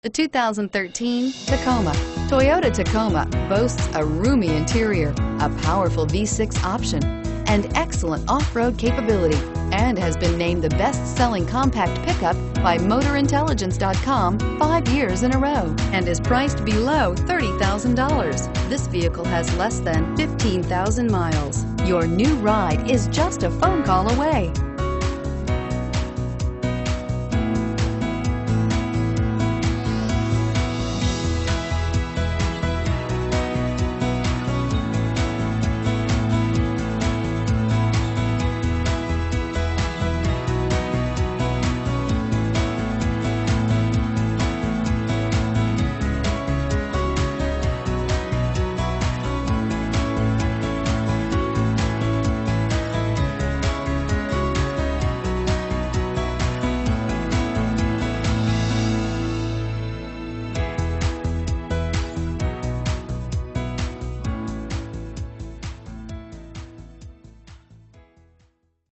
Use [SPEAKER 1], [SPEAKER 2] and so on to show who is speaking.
[SPEAKER 1] The 2013 Tacoma. Toyota Tacoma boasts a roomy interior, a powerful V6 option, and excellent off-road capability, and has been named the best-selling compact pickup by MotorIntelligence.com 5 years in a row, and is priced below $30,000. This vehicle has less than 15,000 miles. Your new ride is just a phone call away.